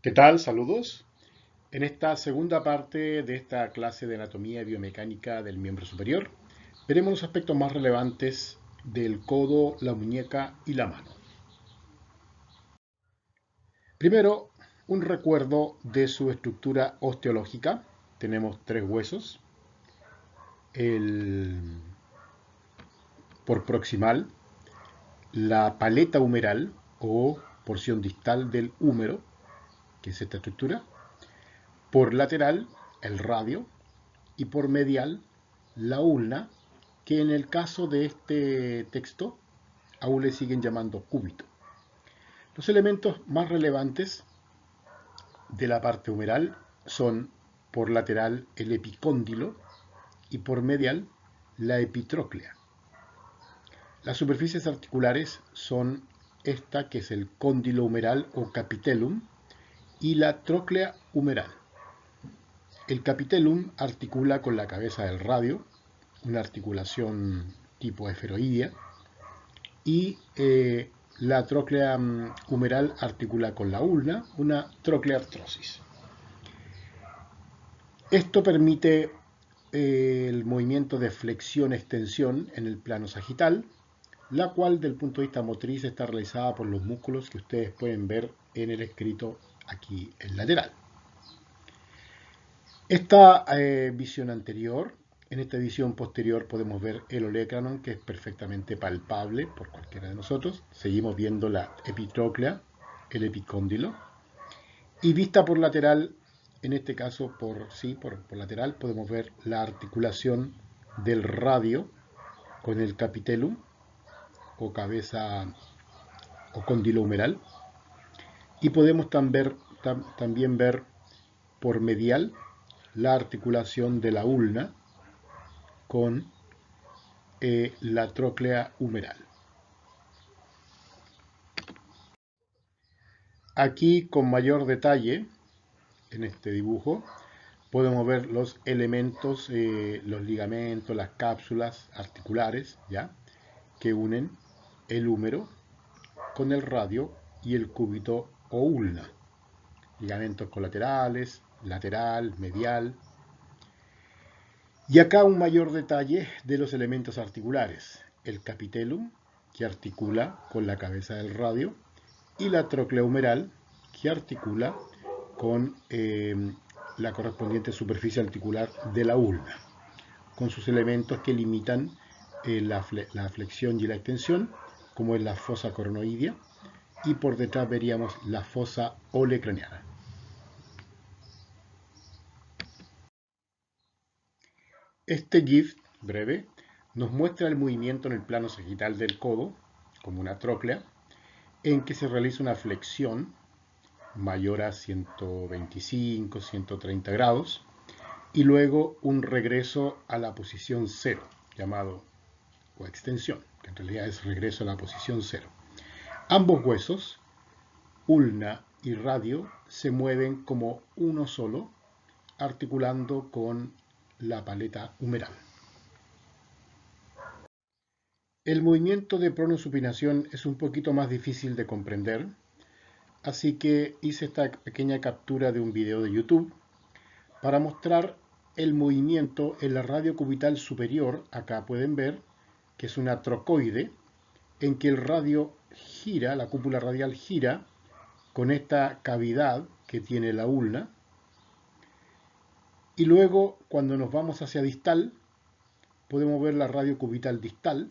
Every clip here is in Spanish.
¿Qué tal? Saludos. En esta segunda parte de esta clase de anatomía y biomecánica del miembro superior, veremos los aspectos más relevantes del codo, la muñeca y la mano. Primero, un recuerdo de su estructura osteológica. Tenemos tres huesos. Por proximal, la paleta humeral o porción distal del húmero, que es esta estructura. Por lateral, el radio. Y por medial, la ulna, que en el caso de este texto aún le siguen llamando cúbito. Los elementos más relevantes de la parte humeral son por lateral el epicóndilo y por medial la epitróclea. Las superficies articulares son esta, que es el cóndilo humeral o capitellum, y la tróclea humeral. El capitellum articula con la cabeza del radio, una articulación tipo esferoidea, y la tróclea humeral articula con la ulna, una trocleartrosis. Esto permite el movimiento de flexión-extensión en el plano sagital, la cual, del punto de vista motriz, está realizada por los músculos que ustedes pueden ver en el escrito aquí en lateral. Esta visión anterior, en esta visión posterior podemos ver el olecranon, que es perfectamente palpable por cualquiera de nosotros. Seguimos viendo la epitróclea, el epicóndilo. Y vista por lateral, en este caso por lateral, podemos ver la articulación del radio con el capitellum o cabeza o cóndilo humeral. Y podemos también ver por medial la articulación de la ulna con la tróclea humeral. Aquí con mayor detalle, en este dibujo, podemos ver los elementos, los ligamentos, las cápsulas articulares, ¿ya?, que unen el húmero con el radio y el cúbito o ulna. Ligamentos colaterales, lateral, medial. Y acá un mayor detalle de los elementos articulares. El capitellum, que articula con la cabeza del radio, y la tróclea humeral, que articula con la correspondiente superficie articular de la ulna, con sus elementos que limitan la flexión y la extensión, como es la fosa coronoidea, y por detrás veríamos la fosa olecraniana. Este GIF breve nos muestra el movimiento en el plano sagital del codo, como una tróclea, en que se realiza una flexión mayor a 125, 130 grados, y luego un regreso a la posición cero, llamado o extensión, que en realidad es regreso a la posición cero. Ambos huesos, ulna y radio, se mueven como uno solo, articulando con la paleta humeral. El movimiento de pronosupinación es un poquito más difícil de comprender, así que hice esta pequeña captura de un video de YouTube para mostrar el movimiento en la radio cubital superior. Acá pueden ver que es una trocoide en que el radio gira, la cúpula radial gira con esta cavidad que tiene la ulna, y luego cuando nos vamos hacia distal podemos ver la radio cubital distal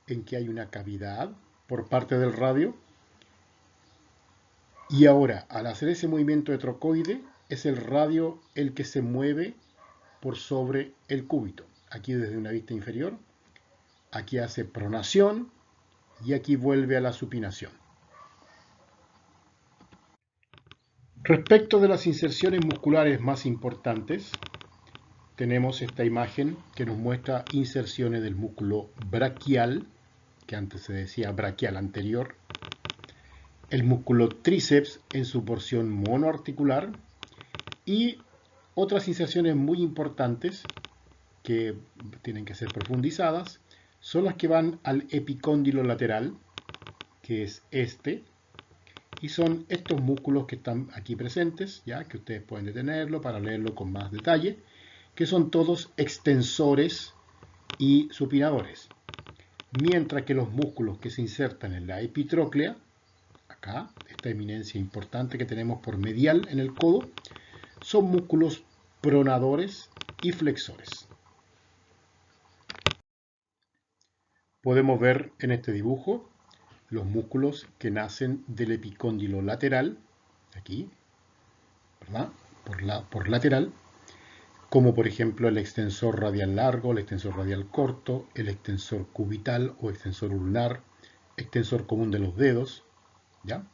en que hay una cavidad por parte del radio. Y ahora, al hacer ese movimiento de trocoide, es el radio el que se mueve por sobre el cúbito. Aquí desde una vista inferior, aquí hace pronación y aquí vuelve a la supinación. Respecto de las inserciones musculares más importantes, tenemos esta imagen que nos muestra inserciones del músculo braquial, que antes se decía braquial anterior, el músculo tríceps en su porción monoarticular, y otras inserciones muy importantes que tienen que ser profundizadas son las que van al epicóndilo lateral, que es este, Y son estos músculos que están aquí presentes, ya que ustedes pueden detenerlo para leerlo con más detalle, que son todos extensores y supinadores. Mientras que los músculos que se insertan en la epitróclea, acá, esta eminencia importante que tenemos por medial en el codo, son músculos pronadores y flexores. Podemos ver en este dibujo los músculos que nacen del epicóndilo lateral, aquí, ¿verdad? Por lateral, como por ejemplo el extensor radial largo, el extensor radial corto, el extensor cubital o extensor ulnar, extensor común de los dedos, ¿ya?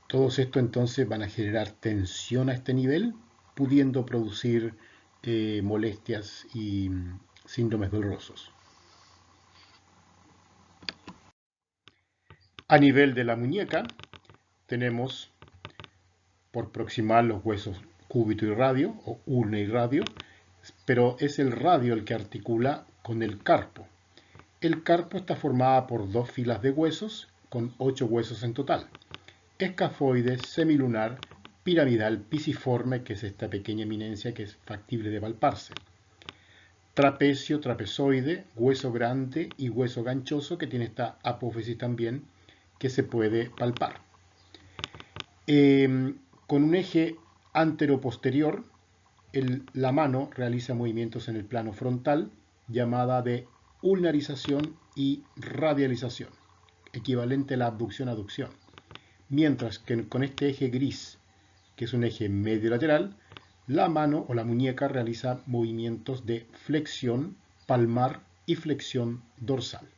Todos estos entonces van a generar tensión a este nivel, pudiendo producir molestias y síndromes dolorosos. A nivel de la muñeca tenemos por proximal los huesos cúbito y radio, o urna y radio, pero es el radio el que articula con el carpo. El carpo está formado por dos filas de huesos, con 8 huesos en total. Escafoide, semilunar, piramidal, pisiforme, que es esta pequeña eminencia que es factible de palparse. Trapecio, trapezoide, hueso grande y hueso ganchoso, que tiene esta apófisis también, que se puede palpar. Con un eje antero-posterior, la mano realiza movimientos en el plano frontal, llamada de ulnarización y radialización, equivalente a la abducción-aducción. Mientras que con este eje gris, que es un eje medio lateral, la mano o la muñeca realiza movimientos de flexión palmar y flexión dorsal.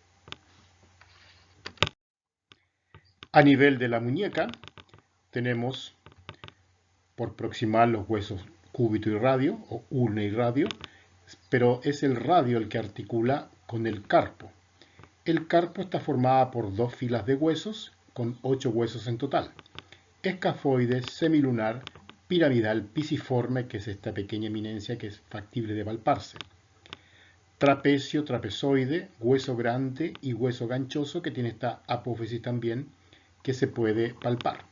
A nivel de la muñeca tenemos por proximal los huesos cúbito y radio, o urna y radio, pero es el radio el que articula con el carpo. El carpo está formado por dos filas de huesos, con 8 huesos en total. Escafoide, semilunar, piramidal, pisiforme, que es esta pequeña eminencia que es factible de palparse. Trapecio, trapezoide, hueso grande y hueso ganchoso, que tiene esta apófisis también, que se puede palpar.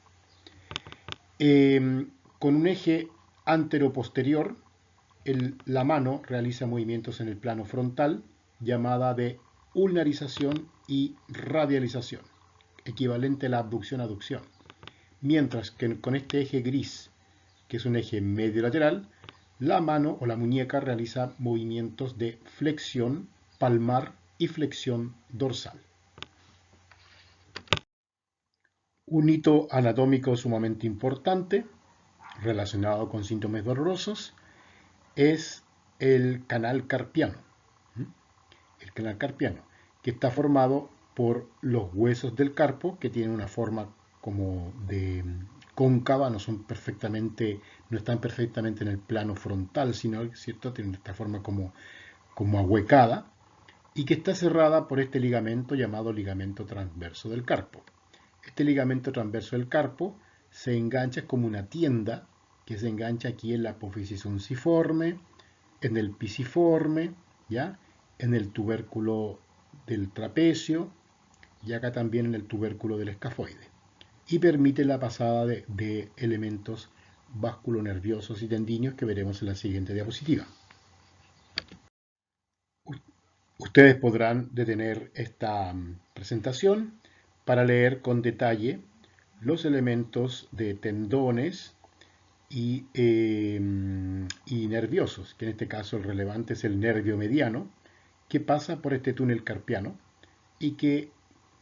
Con un eje antero-posterior, la mano realiza movimientos en el plano frontal, llamada de ulnarización y radialización, equivalente a la abducción-aducción. Mientras que con este eje gris, que es un eje medio lateral, la mano o la muñeca realiza movimientos de flexión palmar y flexión dorsal. Un hito anatómico sumamente importante relacionado con síntomas dolorosos es el canal carpiano. El canal carpiano, que está formado por los huesos del carpo, que tienen una forma como de cóncava, no están perfectamente en el plano frontal, sino, ¿cierto?, tienen esta forma como ahuecada, y que está cerrada por este ligamento llamado ligamento transverso del carpo. Este ligamento transverso del carpo se engancha, es como una tienda que se engancha aquí en la apófisis unciforme, en el pisiforme, ¿ya?, en el tubérculo del trapecio y acá también en el tubérculo del escafoide. Y permite la pasada de elementos vasculonerviosos y tendinios que veremos en la siguiente diapositiva. Ustedes podrán detener esta presentación para leer con detalle los elementos de tendones y nerviosos, que en este caso el relevante es el nervio mediano, que pasa por este túnel carpiano y que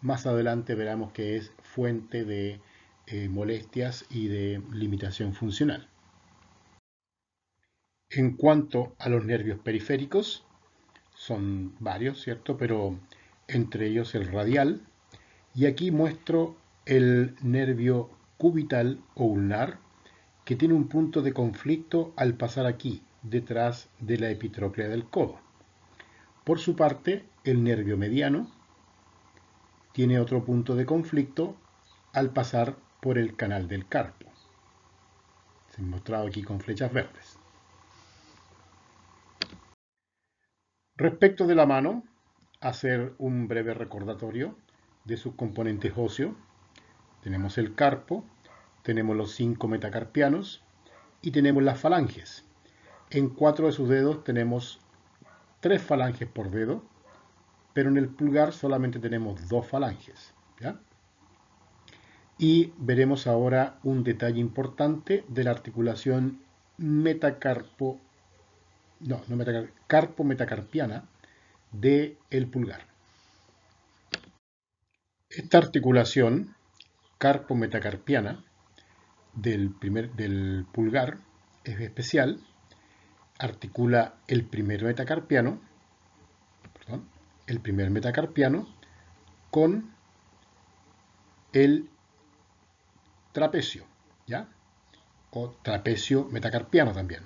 más adelante veremos que es fuente de molestias y de limitación funcional. En cuanto a los nervios periféricos, son varios, ¿cierto? Pero entre ellos el radial, y aquí muestro el nervio cubital o ulnar, que tiene un punto de conflicto al pasar aquí, detrás de la epitróclea del codo. Por su parte, el nervio mediano tiene otro punto de conflicto al pasar por el canal del carpo. Se ha mostrado aquí con flechas verdes. Respecto de la mano, hacer un breve recordatorio de sus componentes óseos. Tenemos el carpo, tenemos los 5 metacarpianos y tenemos las falanges. En 4 de sus dedos tenemos 3 falanges por dedo, pero en el pulgar solamente tenemos 2 falanges, ¿ya? Y veremos ahora un detalle importante de la articulación carpo-metacarpiana del pulgar. Esta articulación carpo-metacarpiana del pulgar es especial. Articula el primer metacarpiano con el trapecio, ¿ya? O trapecio metacarpiano también.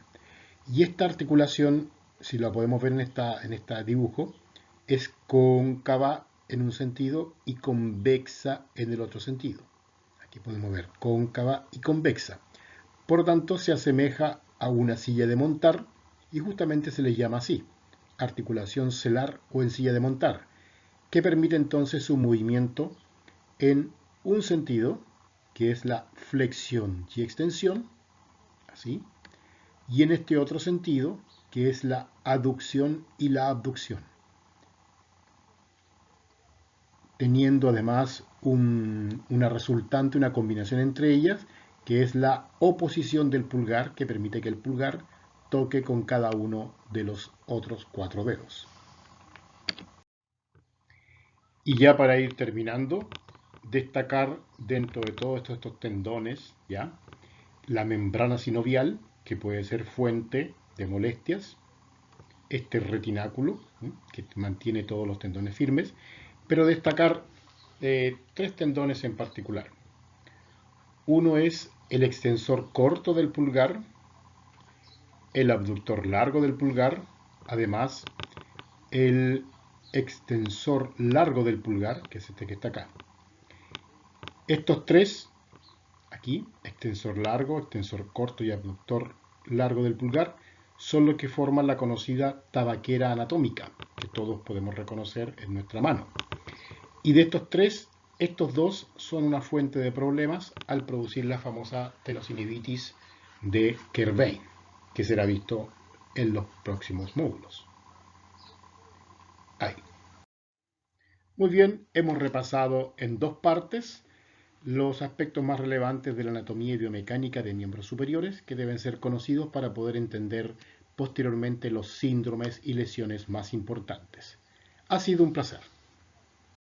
Y esta articulación, si la podemos ver en este dibujo, es cóncava en un sentido y convexa en el otro sentido. Aquí podemos ver cóncava y convexa. Por lo tanto, se asemeja a una silla de montar y justamente se le llama así, articulación celar o en silla de montar, que permite entonces su movimiento en un sentido, que es la flexión y extensión, así, y en este otro sentido, que es la aducción y la abducción, teniendo además una resultante, una combinación entre ellas, que es la oposición del pulgar, que permite que el pulgar toque con cada uno de los otros 4 dedos. Y ya para ir terminando, destacar dentro de todos estos tendones, ¿ya?, la membrana sinovial, que puede ser fuente de molestias, este retináculo, que mantiene todos los tendones firmes, pero destacar 3 tendones en particular. Uno es el extensor corto del pulgar, el abductor largo del pulgar, además el extensor largo del pulgar, que es este que está acá. Estos 3, aquí, extensor largo, extensor corto y abductor largo del pulgar, son los que forman la conocida tabaquera anatómica, que todos podemos reconocer en nuestra mano. Y de estos 3, estos 2 son una fuente de problemas al producir la famosa tenosinivitis de Kerbein, que será visto en los próximos módulos. Ahí. Muy bien, hemos repasado en 2 partes los aspectos más relevantes de la anatomía y biomecánica de miembros superiores que deben ser conocidos para poder entender posteriormente los síndromes y lesiones más importantes. Ha sido un placer.